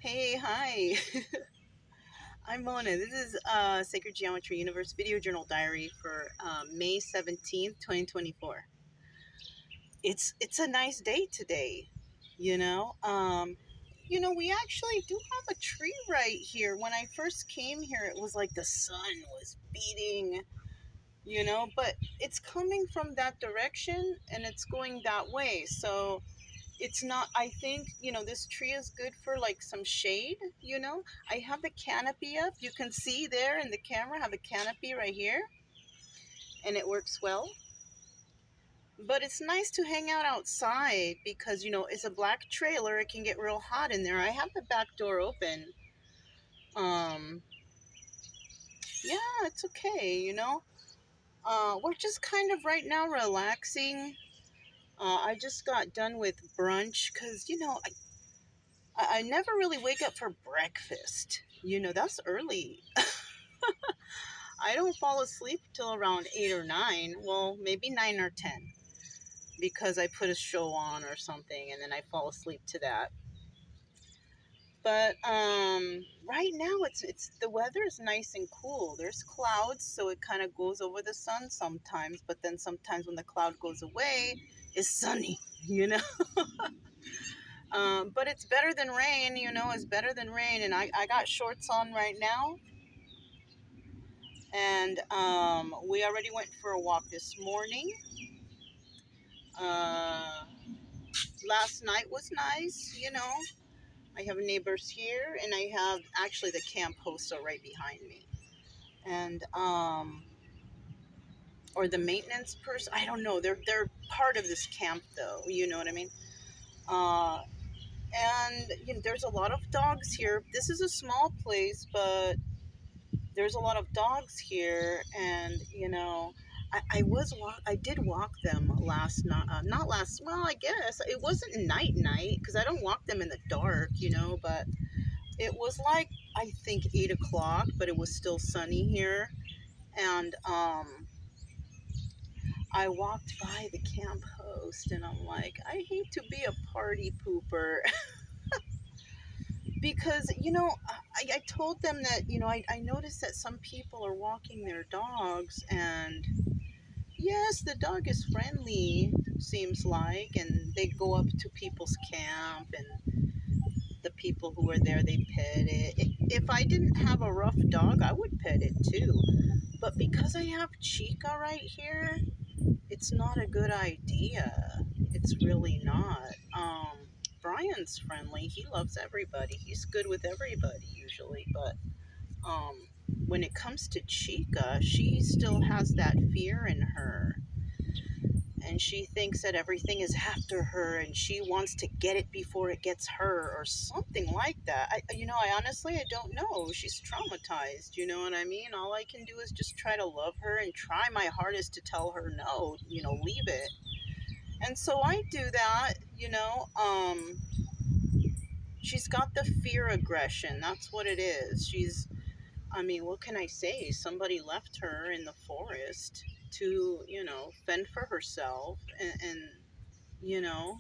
Hey, hi. I'm Mona. This is Sacred Geometry Universe Video Journal Diary for May 17th, 2024. It's a nice day today, you know. We actually do have a tree right here. When I first came here, it was like the sun was beating, but it's coming from that direction and it's going that way. So it's not, I think, this tree is good for like some shade. I have the canopy up. You can see there in the camera, I have a canopy right here, and it works well. But it's nice to hang out outside because, it's a black trailer. It can get real hot in there. I have the back door open. Um, yeah, it's okay. We're just kind of right now relaxing. I just got done with brunch because, I never really wake up for breakfast. That's early. I don't fall asleep till around 8 or 9. Well, maybe 9 or 10 because I put a show on or something and then I fall asleep to that. But right now it's the weather is nice and cool. There's clouds, so it kind of goes over the sun sometimes, but then sometimes when the cloud goes away, it's sunny, you know. But it's better than rain, it's better than rain. And I got shorts on right now. And we already went for a walk this morning. Uh, Last night was nice. I have neighbors here, and I have actually the camp hosts are right behind me. And or the maintenance person, I don't know. They're part of this camp, though. You know what I mean? Uh, and there's a lot of dogs here. This is a small place, but there's a lot of dogs here, and I did walk them last night, not last, well, I guess it wasn't night because I don't walk them in the dark, but it was like, I think 8 o'clock, but it was still sunny here. And I walked by the camp host and I'm like, I hate to be a party pooper. Because I told them that I noticed that some people are walking their dogs, and yes, the dog is friendly, seems like, and they go up to people's camp, and the people who are there, they pet it. If I didn't have a rough dog, I would pet it too. But because I have Chica right here, it's not a good idea. It's really not. Brian's friendly. He loves everybody. He's good with everybody usually, but um, when it comes to Chica, she still has that fear in her. And she thinks that everything is after her and she wants to get it before it gets her or something like that. I honestly, I don't know. She's traumatized, you know what I mean? All I can do is just try to love her and try my hardest to tell her no, leave it. And so I do that, she's got the fear aggression. That's what it is. What can I say? Somebody left her in the forest to, fend for herself, and you know,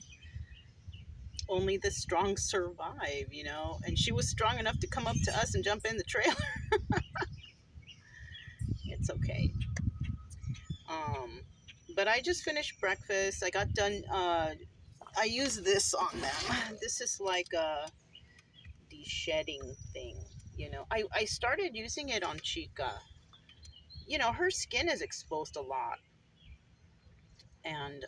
only the strong survive, and she was strong enough to come up to us and jump in the trailer. It's okay. Um, but I just finished breakfast. I got done. I use this on them. This is like a de-shedding thing. I started using it on Chica. Her skin is exposed a lot. And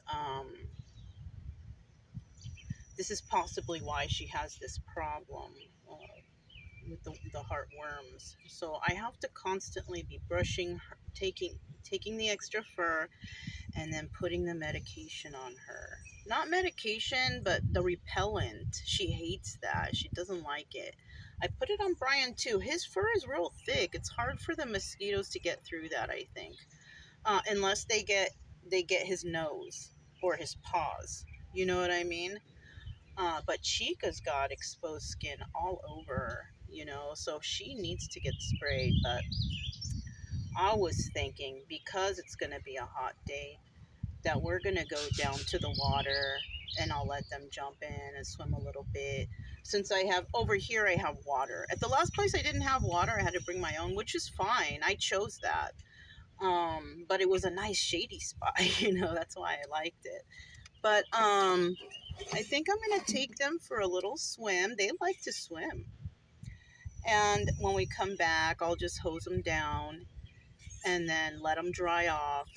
this is possibly why she has this problem with the heartworms. So I have to constantly be brushing her, taking the extra fur, and then putting the medication on her. Not medication, but the repellent. She hates that. She doesn't like it. I put it on Brian too. His fur is real thick. It's hard for the mosquitoes to get through that, I think. Unless they get his nose or his paws. You know what I mean? But Chica's got exposed skin all over, so she needs to get sprayed. But I was thinking, because it's going to be a hot day, that we're going to go down to the water and I'll let them jump in and swim a little bit. since I have over here, I have water. At the last place, I didn't have water. I had to bring my own, which is fine. I chose that. But it was a nice shady spot, that's why I liked it. But I think I'm gonna take them for a little swim. They like to swim. And when we come back, I'll just hose them down and then let them dry off.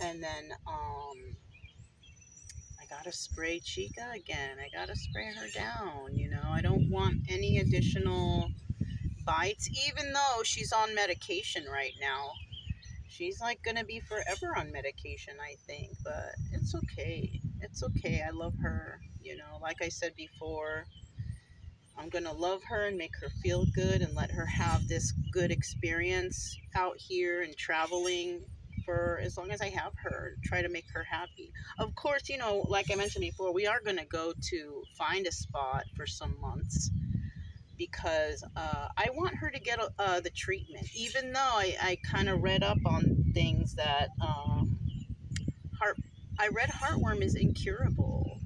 And then I gotta spray Chica again. I gotta spray her down. I don't want any additional bites, even though she's on medication right now. She's like gonna be forever on medication, I think, but it's okay. It's okay. I love her. Like I said before, I'm gonna love her and make her feel good and let her have this good experience out here and traveling for as long as I have her. Try to make her happy. Of course, like I mentioned before, we are gonna go to find a spot for some months because I want her to get the treatment. Even though I kind of read up on things that heart, I read heartworm is incurable.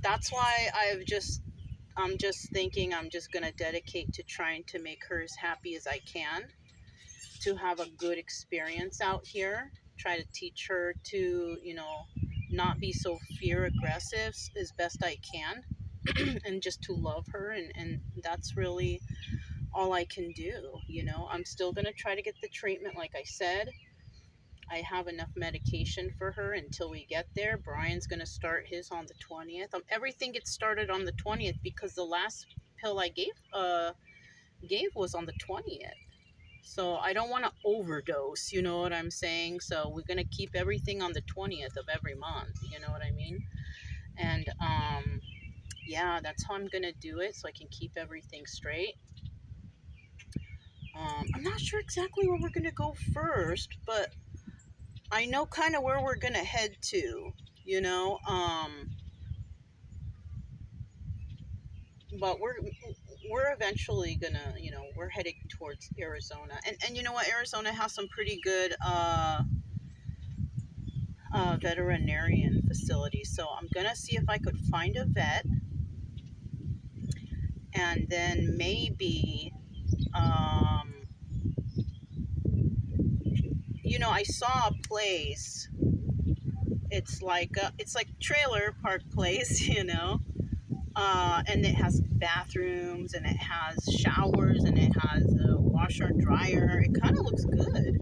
That's why I'm just thinking I'm just gonna dedicate to trying to make her as happy as I can, to have a good experience out here. Try to teach her to not be so fear aggressive as best I can. And just to love her, and that's really all I can do. I'm still going to try to get the treatment like I said. I have enough medication for her until we get there. Brian's going to start his on the 20th. Everything gets started on the 20th because the last pill I gave was on the 20th. So I don't want to overdose, you know what I'm saying? So we're going to keep everything on the 20th of every month, you know what I mean? And yeah, that's how I'm gonna do it so I can keep everything straight. I'm not sure exactly where we're gonna go first, but I know kind of where we're gonna head to, you know. But we're eventually gonna, we're heading towards Arizona, and you know what, Arizona has some pretty good veterinarian facilities. So I'm gonna see if I could find a vet, and then maybe I saw a place. It's like trailer park place, and it has bathrooms and it has showers and it has a washer and dryer. It kind of looks good,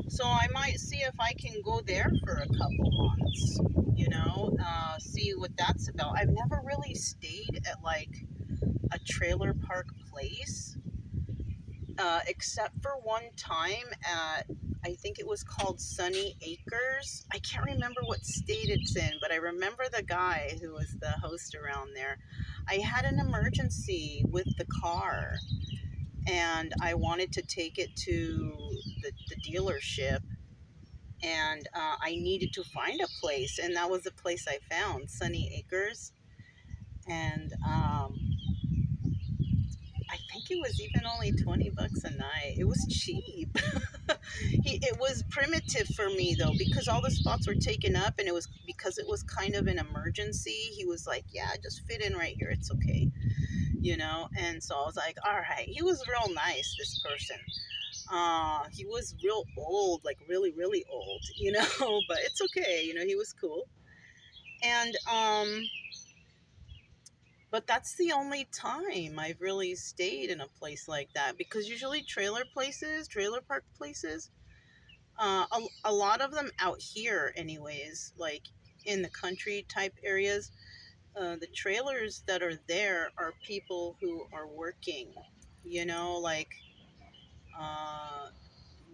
so I might see if I can go there for a couple months. See what that's about. I've never really stayed at like a trailer park place, except for one time at, I think it was called Sunny Acres. I can't remember what state it's in, but I remember the guy who was the host around there. I had an emergency with the car and I wanted to take it to the dealership, and I needed to find a place, and that was the place I found, Sunny Acres. And I think it was even only $20 a night. It was cheap. It was primitive for me though, because all the spots were taken up, and it was because it was kind of an emergency. He was like, "Yeah, just fit in right here. It's okay." And so I was like, "All right." He was real nice, this person. He was real old, like really, really old, but it's okay. He was cool. And but that's the only time I've really stayed in a place like that, because usually trailer park places, a lot of them out here, anyways, like in the country type areas, the trailers that are there are people who are working, like uh,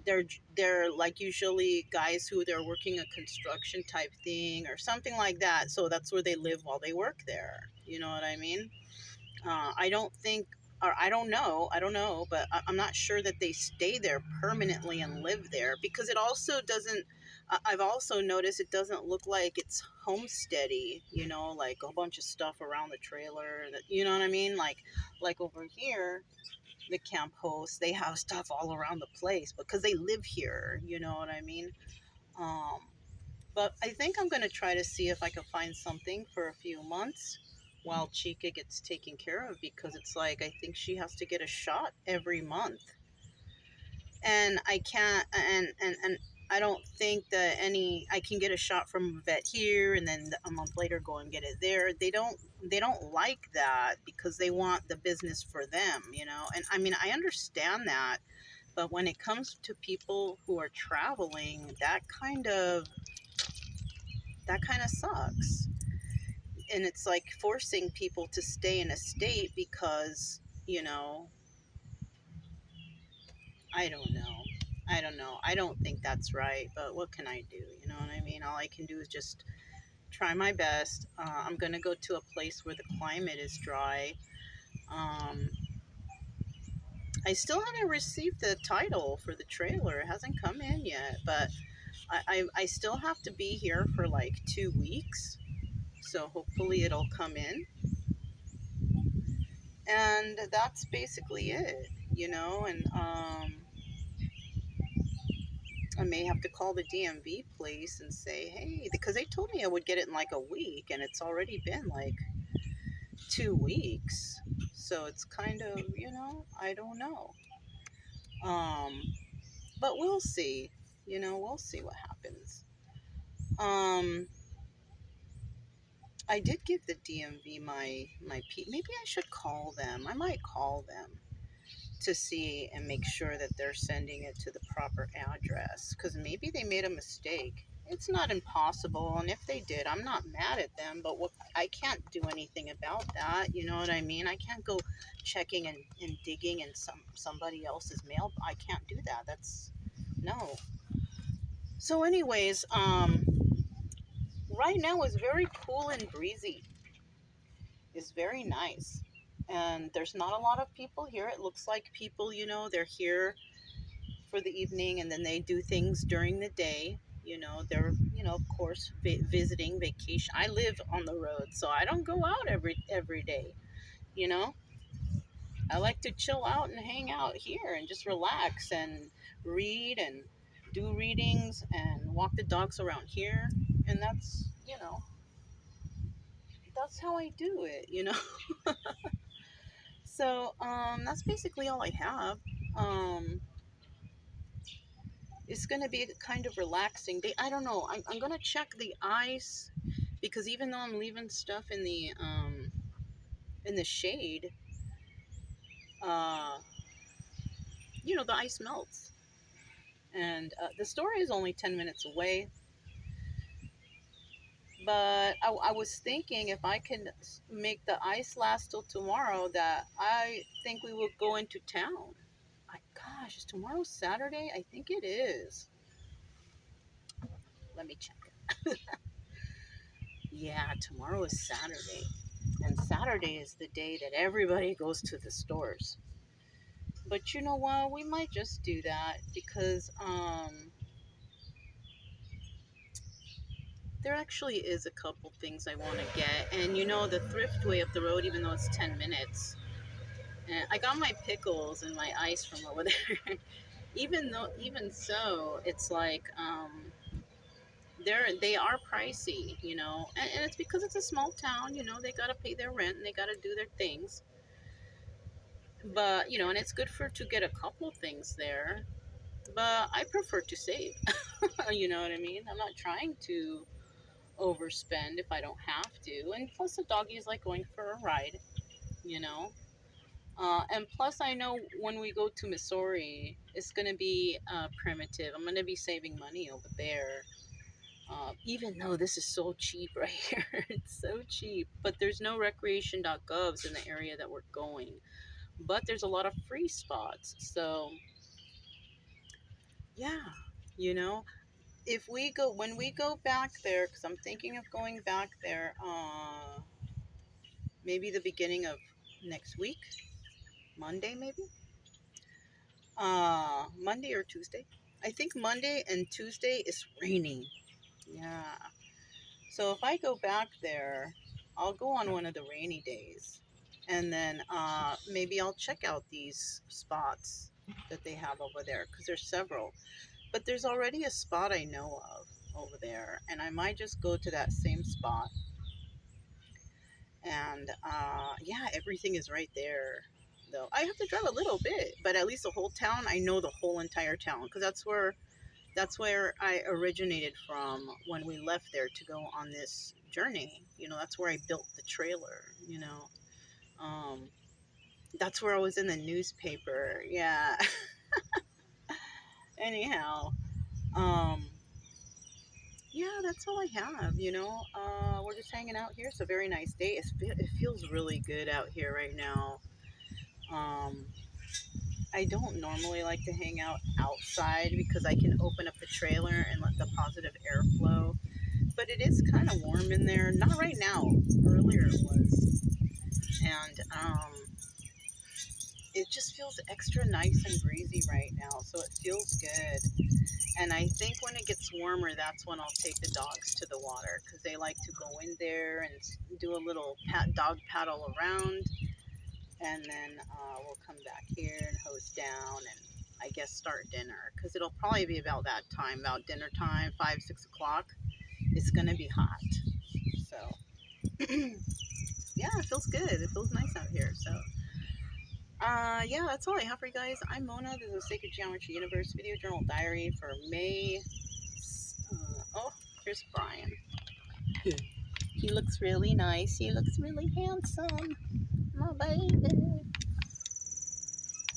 they're like usually guys who they're working a construction type thing or something like that. So that's where they live while they work there. You know what I mean? I don't think, or I don't know, but I'm not sure that they stay there permanently and live there, because it also doesn't, I've also noticed it doesn't look like it's homesteady, like a bunch of stuff around the trailer, you know what I mean? Like over here, the camp hosts, they have stuff all around the place because they live here, you know what I mean? Um, But I think I'm going to try to see if I can find something for a few months while Chica gets taken care of, because it's like I think she has to get a shot every month. And I can't, and I don't think that any I can get a shot from a vet here and then a month later go and get it there. They don't like that because they want the business for them, you know. And I mean, I understand that, but when it comes to people who are traveling, that kind of sucks. And it's like forcing people to stay in a state because, you know, I don't know. I don't know. I don't think that's right, but what can I do? You know what I mean? All I can do is just try my best. I'm going to go to a place where the climate is dry. Um, I still haven't received the title for the trailer. It hasn't come in yet, but I still have to be here for like 2 weeks. So hopefully it'll come in. And that's basically it, you know, and I may have to call the DMV place and say, hey, because they told me I would get it in like a week, and it's already been like 2 weeks. So it's kind of, you know, I don't know. Um, but we'll see. You know, we'll see what happens. Um, I did give the DMV maybe I should call them. I might call them to see and make sure that they're sending it to the proper address, because maybe they made a mistake. It's not impossible, and if they did, I'm not mad at them, but what I can't do anything about that, you know what I mean? I can't go checking and digging in somebody else's mail. I can't do that. That's no. So anyways, right now is very cool and breezy. It's very nice, and there's not a lot of people here. It looks like people, you know, they're here for the evening and then they do things during the day. You know, they're, you know, of course, visiting, vacation. I live on the road, so I don't go out every day, you know. I like to chill out and hang out here and just relax and read and do readings and walk the dogs around here. And that's, you know, that's how I do it, you know. So that's basically all I have. um it's going to be a kind of relaxing day. I don't know. I'm going to check the ice, because even though I'm leaving stuff in the shade, uh, you know, the ice melts. And the store is only 10 minutes away. But I was thinking if I can make the ice last till tomorrow, that I think we will go into town. My gosh, is tomorrow Saturday? I think it is. Let me check. Yeah, tomorrow is Saturday. And Saturday is the day that everybody goes to the stores. But you know what? We might just do that because there actually is a couple things I want to get. And you know, the thrift way up the road, even though it's 10 minutes. And I got my pickles and my ice from over there. Even so, it's like they are pricey, you know, and it's because it's a small town, you know, they gotta pay their rent and they gotta do their things. But you know, and it's good for to get a couple things there. But I prefer to save. You know what I mean? I'm not trying to overspend if I don't have to. And plus, the doggy is like going for a ride, you know? And plus, I know when we go to Missouri, it's going to be primitive. I'm going to be saving money over there. Even though this is so cheap right here. It's so cheap. But there's no recreation.govs in the area that we're going. But there's a lot of free spots. So, yeah, you know, if we go when we go back there, because I'm thinking of going back there, maybe the beginning of next week, Monday maybe, Monday or Tuesday. I think Monday and Tuesday is raining. Yeah. So if I go back there, I'll go on one of the rainy days, and then maybe I'll check out these spots that they have over there, because there's several. But there's already a spot I know of. over there, and I might just go to that same spot. And yeah, everything is right there. Though I have to drive a little bit, but at least the whole town, I know the whole entire town because that's where I originated from when we left there to go on this journey. That's where I built the trailer. Um, that's where I was in the newspaper. Yeah. Anyhow, um, yeah, that's all I have. We're just hanging out here. It's a very nice day. It feels really good out here right now. Um, I don't normally like to hang out outside because I can open up the trailer and let the positive air flow. But it is kind of warm in there. Not right now. Earlier it was. And it just feels extra nice and breezy right now. So it feels good. And I think when it gets warmer, that's when I'll take the dogs to the water because they like to go in there and do a little dog paddle around. And then we'll come back here and hose down and I guess start dinner because it'll probably be about that time, about dinner time, 5, 6 o'clock. It's going to be hot. So, yeah, it feels good. It feels nice out here. So, yeah, that's all I have for you guys. I'm Mona. This is Sacred Geometry Universe Video Journal Diary for May. Oh, here's Brian. He looks really nice. He looks really handsome. My baby.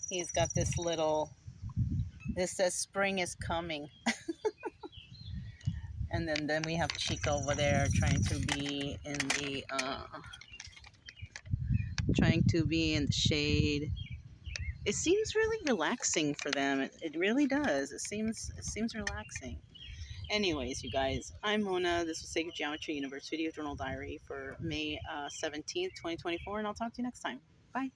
He's got this little. This says spring is coming. And then we have Chica over there trying to be in the shade. It seems really relaxing for them. It really does. It seems relaxing. Anyways, you guys, I'm Mona. This was Sacred Geometry Universe Video Journal Diary for May 17th, 2024, and I'll talk to you next time. Bye.